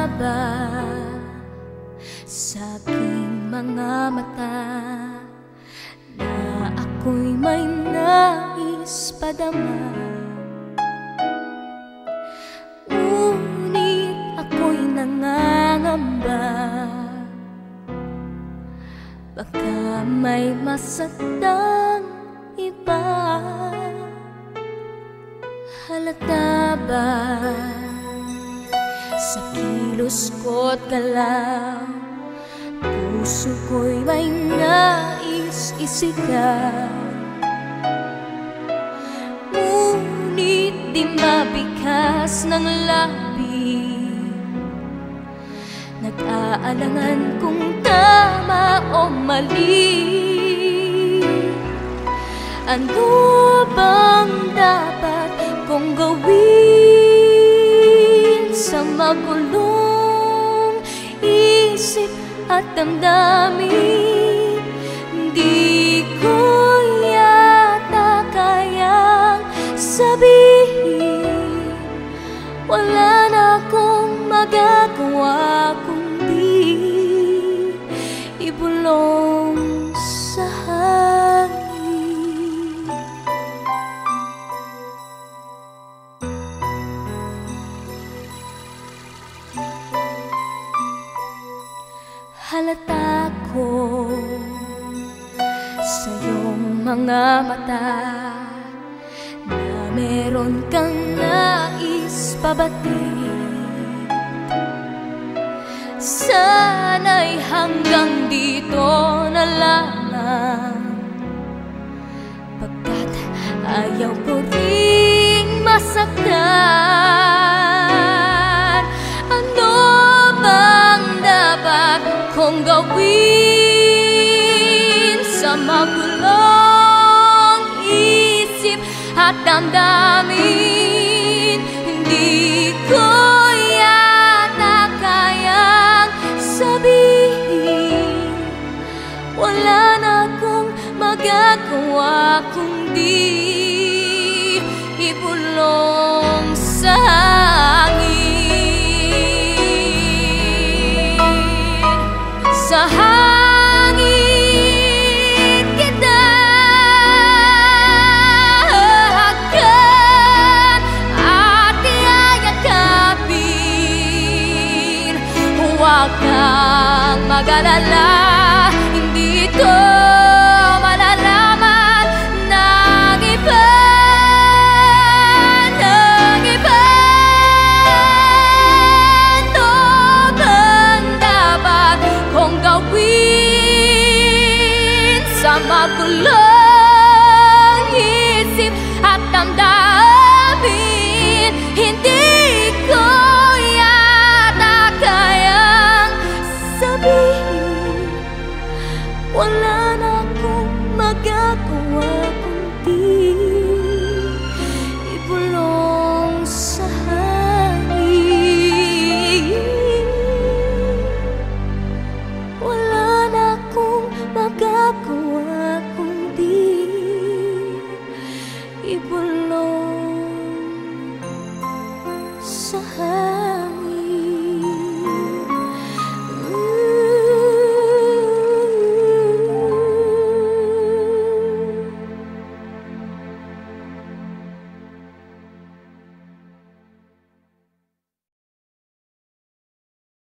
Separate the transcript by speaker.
Speaker 1: ba sa aking mga mata na ako'y may nais padama? Ngunit ako'y nangangamba, baka may masaktan iba. Halata ba sa kilos ko't galaw, puso ko'y may nais isigaw? Ngunit di mabikas ng labi, nag-aalangan kung tama o mali. Ano bang dapat kong gawin sa magulong isip at damdamin? Di ko yata kayang sabihin, wala na akong magagawa kundi ibulong sa hangin. Halata ko sa iyong mga mata na meron kang nais pabatid. Sana'y hanggang dito na lamang, pagkat ayaw ko ring masaktan. Ano bang dapat kong gawin sa magulong isip at damdamin? Hindi ko yata kayang sabihin, wala na akong magagawa kundi ibulong sa hangin. Sa hangin kita hahakan at iyayakapin. Huwag kang mag-alala, hindi ko malalaman ng iba. Sa magulong